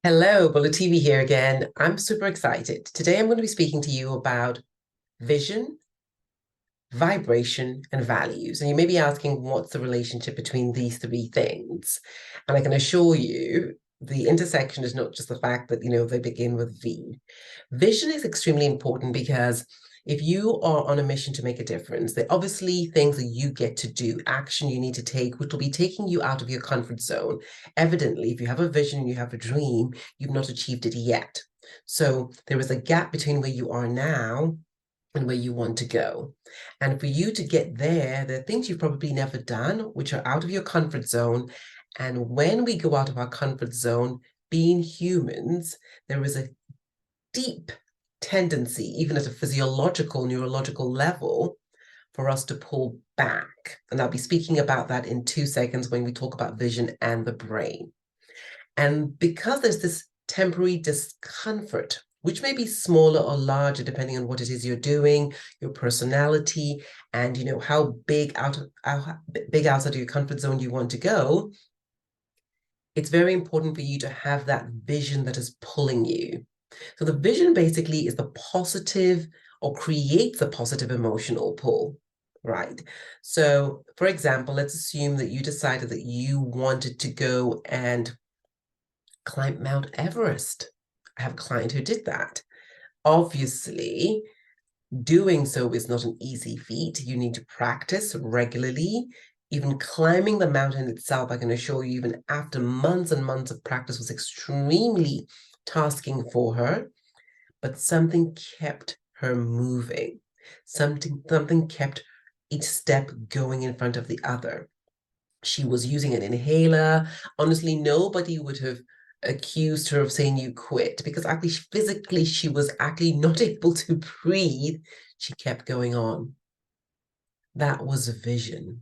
Hello, Bullet TV here again. I'm super excited. Today I'm going to be speaking to you about vision, vibration, and values. And you may be asking, what's the relationship between these three things? And I can assure you, the intersection is not just the fact that, they begin with V. Vision is extremely important because if you are on a mission to make a difference, there are obviously things that you get to do, action you need to take, which will be taking you out of your comfort zone. Evidently, if you have a vision, you have a dream, you've not achieved it yet. So there is a gap between where you are now and where you want to go. And for you to get there are things you've probably never done, which are out of your comfort zone. And when we go out of our comfort zone, being humans, there is a deep tendency, even at a physiological, neurological level, for us to pull back. And I'll be speaking about that in 2 seconds when we talk about vision and the brain. And because there's this temporary discomfort, which may be smaller or larger depending on what it is you're doing, your personality, and how big outside of your comfort zone you want to go, it's very important for you to have that vision that is pulling you. So the vision basically is the positive or creates a positive emotional pull, right? So for example, let's assume that you decided that you wanted to go and climb Mount Everest. I have a client who did that. Obviously, doing so is not an easy feat. You need to practice regularly. Even climbing the mountain itself, I can assure you, even after months and months of practice, was extremely tasking for her. But something kept her moving. Something kept each step going in front of the other. She was using an inhaler. Honestly, nobody would have accused her of saying you quit because actually physically she was actually not able to breathe. She kept going on. That was a vision.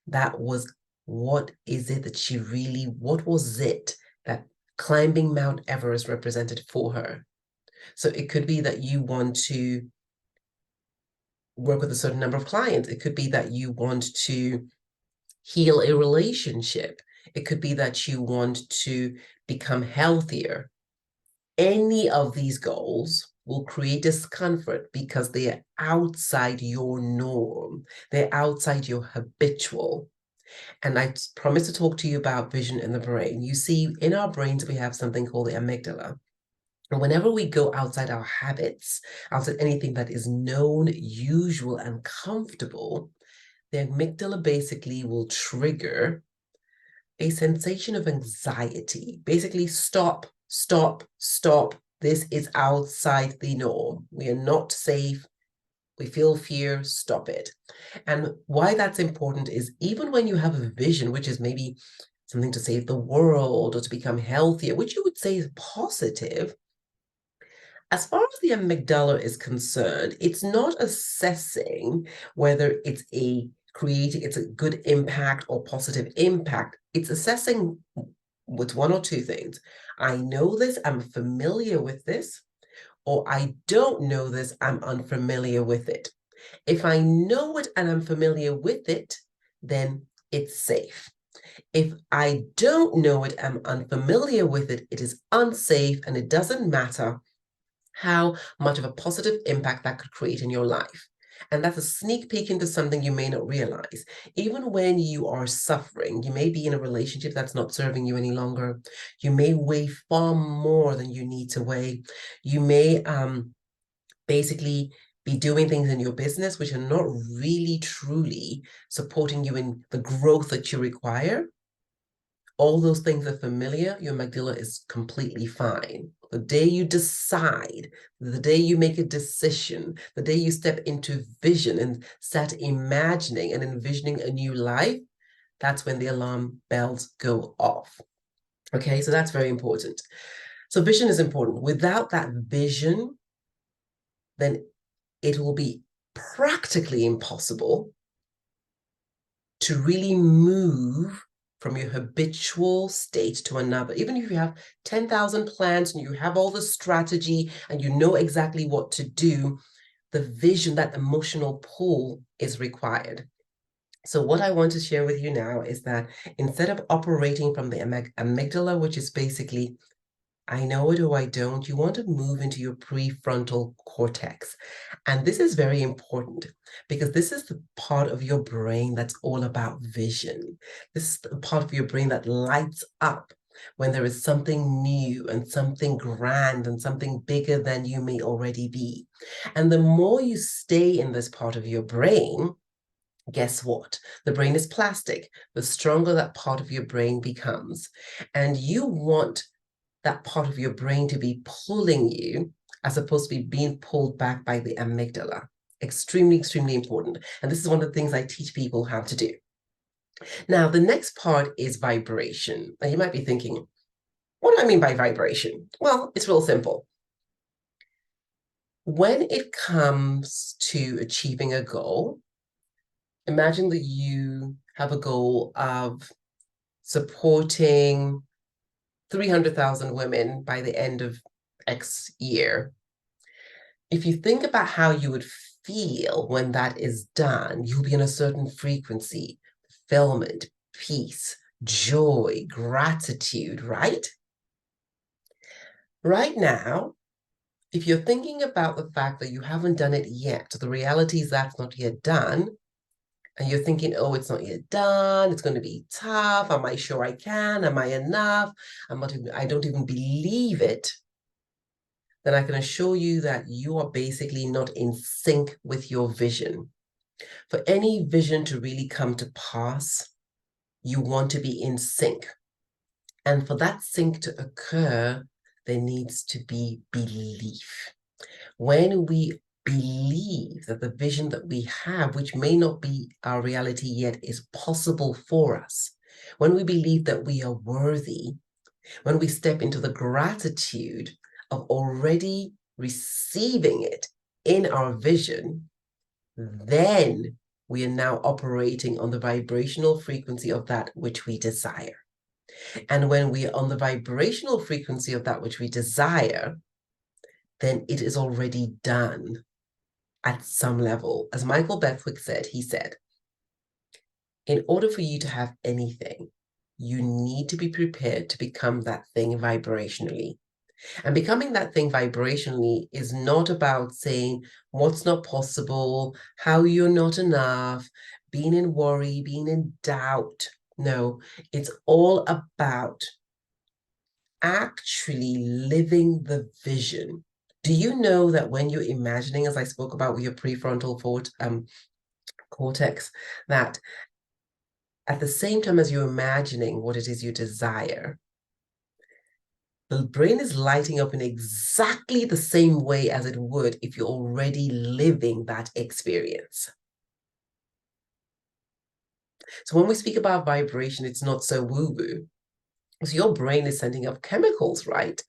That was what is it that what was it that climbing Mount Everest represented for her? So it could be that you want to work with a certain number of clients. It could be that you want to heal a relationship. It could be that you want to become healthier. Any of these goals will create discomfort because they are outside your norm. They're outside your habitual. And I promise to talk to you about vision in the brain. You see, in our brains, we have something called the amygdala. And whenever we go outside our habits, outside anything that is known, usual, and comfortable, the amygdala basically will trigger a sensation of anxiety. Basically, stop, stop, stop. This is outside the norm. We are not safe. We feel fear, stop it. And why that's important is even when you have a vision, which is maybe something to save the world or to become healthier, which you would say is positive, as far as the amygdala is concerned, it's not assessing whether it's a good impact or positive impact. It's assessing with one or two things. I know this, I'm familiar with this, or I don't know this, I'm unfamiliar with it. If I know it and I'm familiar with it, then it's safe. If I don't know it, I'm unfamiliar with it, it is unsafe, and it doesn't matter how much of a positive impact that could create in your life. And that's a sneak peek into something you may not realize. Even when you are suffering, you may be in a relationship that's not serving you any longer. You may weigh far more than you need to weigh. You may basically be doing things in your business which are not really truly supporting you in the growth that you require. All those things are familiar, your amygdala is completely fine. The day you decide, the day you make a decision, the day you step into vision and start imagining and envisioning a new life, that's when the alarm bells go off. Okay, so that's very important. So vision is important. Without that vision, then it will be practically impossible to really move from your habitual state to another. Even if you have 10,000 plans and you have all the strategy and you know exactly what to do, the vision, that emotional pull is required. So what I want to share with you now is that instead of operating from the amygdala, which is basically I know it or I don't, you want to move into your prefrontal cortex. And this is very important because this is the part of your brain that's all about vision. This is the part of your brain that lights up when there is something new and something grand and something bigger than you may already be. And the more you stay in this part of your brain, guess what? The brain is plastic. The stronger that part of your brain becomes. And you want that part of your brain to be pulling you as opposed to be being pulled back by the amygdala. Extremely, extremely important. And this is one of the things I teach people how to do. Now, the next part is vibration. Now, you might be thinking, what do I mean by vibration? Well, it's real simple. When it comes to achieving a goal, imagine that you have a goal of supporting 300,000 women by the end of X year. If you think about how you would feel when that is done, you'll be in a certain frequency, fulfillment, peace, joy, gratitude, right? Right now, if you're thinking about the fact that you haven't done it yet, the reality is that's not yet done, and you're thinking, oh, it's not yet done, it's going to be tough, am I sure I can, am I enough, I don't even believe it, then I can assure you that you are basically not in sync with your vision. For any vision to really come to pass, you want to be in sync. And for that sync to occur, there needs to be belief. When we believe that the vision that we have, which may not be our reality yet, is possible for us, when we believe that we are worthy, when we step into the gratitude of already receiving it in our vision, then we are now operating on the vibrational frequency of that which we desire. And when we are on the vibrational frequency of that which we desire, then it is already done at some level. As Michael Beckwith said, he said, in order for you to have anything, you need to be prepared to become that thing vibrationally. And becoming that thing vibrationally is not about saying what's not possible, how you're not enough, being in worry, being in doubt. No, it's all about actually living the vision. Do you know that when you're imagining, as I spoke about with your prefrontal cortex, that at the same time as you're imagining what it is you desire, the brain is lighting up in exactly the same way as it would if you're already living that experience. So when we speak about vibration, it's not so woo-woo. So your brain is sending up chemicals, right?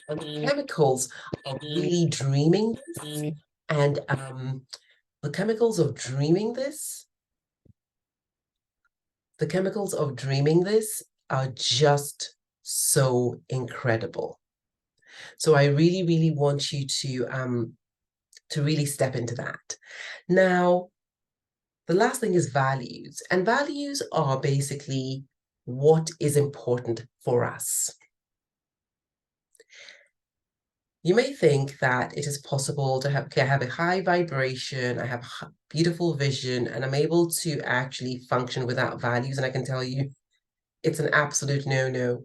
And the chemicals are really dreaming this. And the chemicals of dreaming this, are just so incredible. So I really, really want you to really step into that. Now, the last thing is values. And values are basically what is important for us. You may think that it is possible to have, okay, I have a high vibration, I have a beautiful vision, and I'm able to actually function without values. And I can tell you, it's an absolute no-no.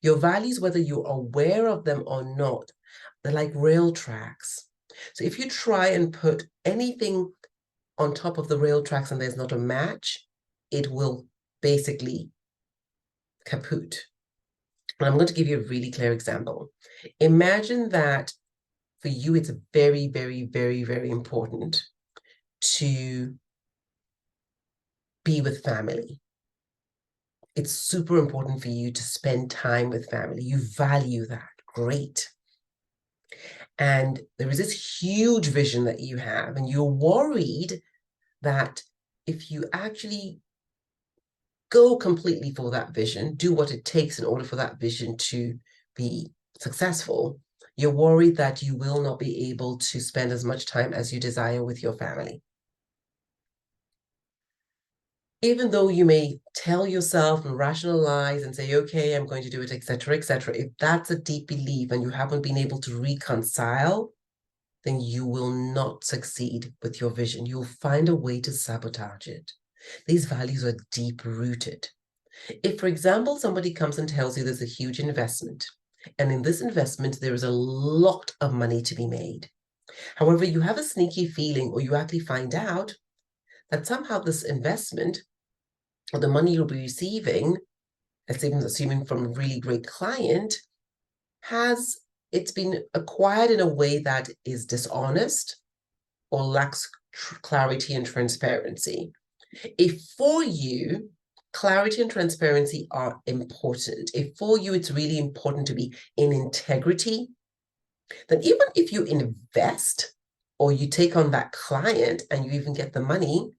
Your values, whether you're aware of them or not, they're like rail tracks. So if you try and put anything on top of the rail tracks and there's not a match, it will basically kaput. And I'm going to give you a really clear example. Imagine that for you, it's very, very, very, very important to be with family. It's super important for you to spend time with family. You value that. Great. And there is this huge vision that you have, and you're worried that if you actually go completely for that vision, do what it takes in order for that vision to be successful, you're worried that you will not be able to spend as much time as you desire with your family. Even though you may tell yourself and rationalize and say, okay, I'm going to do it, etc., etc., if that's a deep belief and you haven't been able to reconcile, then you will not succeed with your vision. You'll find a way to sabotage it. These values are deep rooted. If, for example, somebody comes and tells you there's a huge investment, and in this investment, there is a lot of money to be made. However, you have a sneaky feeling, or you actually find out that somehow this investment or the money you'll be receiving, let's even assuming from a really great client, it's been acquired in a way that is dishonest or lacks clarity and transparency. If for you, clarity and transparency are important, if for you it's really important to be in integrity, then even if you invest or you take on that client and you even get the money,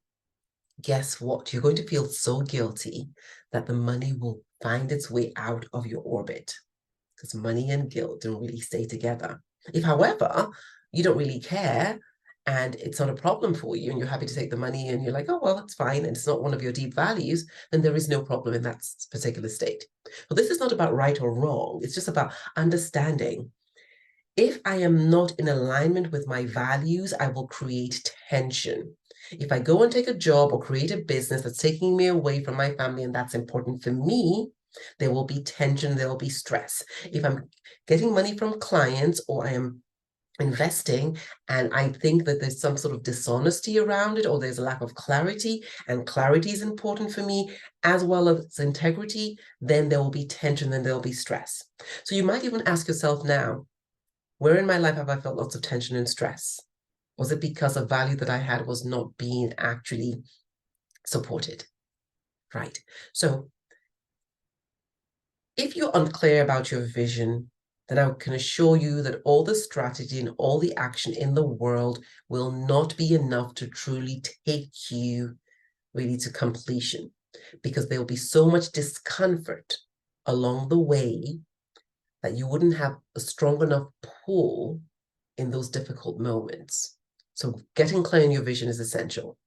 guess what? You're going to feel so guilty that the money will find its way out of your orbit, because money and guilt don't really stay together. If, however, you don't really care and it's not a problem for you and you're happy to take the money and you're like, oh, well, it's fine, and it's not one of your deep values, then there is no problem in that particular state. But this is not about right or wrong. It's just about understanding. If I am not in alignment with my values, I will create tension. If I go and take a job or create a business that's taking me away from my family and that's important for me, there will be tension, there will be stress. If I'm getting money from clients or I am investing and I think that there's some sort of dishonesty around it or there's a lack of clarity, and clarity is important for me as well as integrity, then there will be tension, then there'll be stress. So you might even ask yourself now, where in my life have I felt lots of tension and stress? Was it because a value that I had was not being actually supported? Right. So if you're unclear about your vision, then I can assure you that all the strategy and all the action in the world will not be enough to truly take you really to completion, because there will be so much discomfort along the way that you wouldn't have a strong enough pull in those difficult moments. So getting clear in your vision is essential.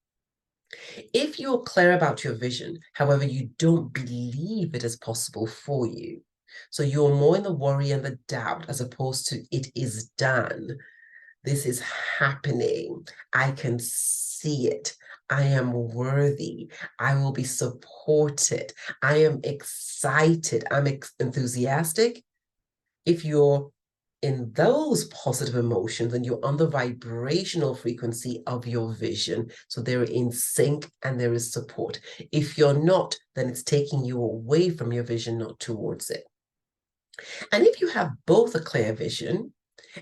If you're clear about your vision, however, you don't believe it is possible for you, so you're more in the worry and the doubt as opposed to it is done. This is happening. I can see it. I am worthy. I will be supported. I am excited. I'm enthusiastic. If you're in those positive emotions, then you're on the vibrational frequency of your vision. So they're in sync and there is support. If you're not, then it's taking you away from your vision, not towards it. And if you have both a clear vision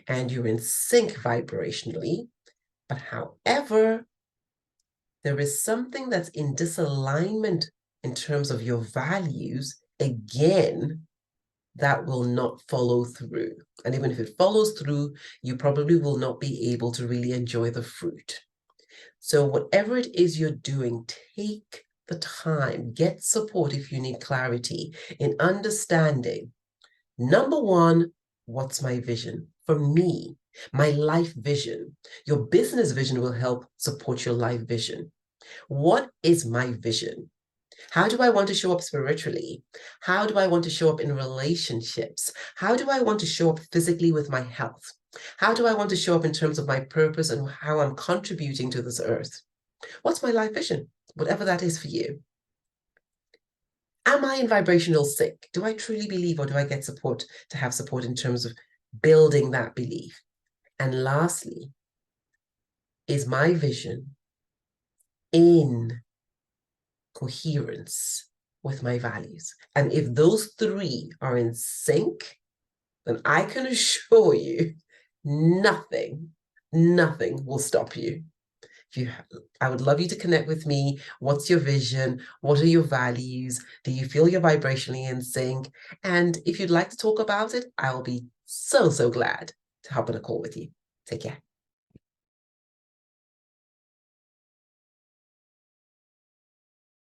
and you're in sync vibrationally, but however, there is something that's in disalignment in terms of your values, again, that will not follow through. And even if it follows through, you probably will not be able to really enjoy the fruit. So whatever it is you're doing, take the time, get support if you need clarity in understanding. Number one, what's my vision? For me, my life vision. Your business vision will help support your life vision. What is my vision? How do I want to show up spiritually? How do I want to show up in relationships? How do I want to show up physically with my health? How do I want to show up in terms of my purpose and how I'm contributing to this earth? What's my life vision? Whatever that is for you. Am I in vibrational sync? Do I truly believe, or do I get support to have support in terms of building that belief? And lastly, is my vision in coherence with my values? And if those three are in sync, then I can assure you nothing will stop you. I would love you to connect with me. What's your vision? What are your values? Do you feel you're vibrationally in sync? And if you'd like to talk about it, I'll be so glad to hop on a call with you. Take care.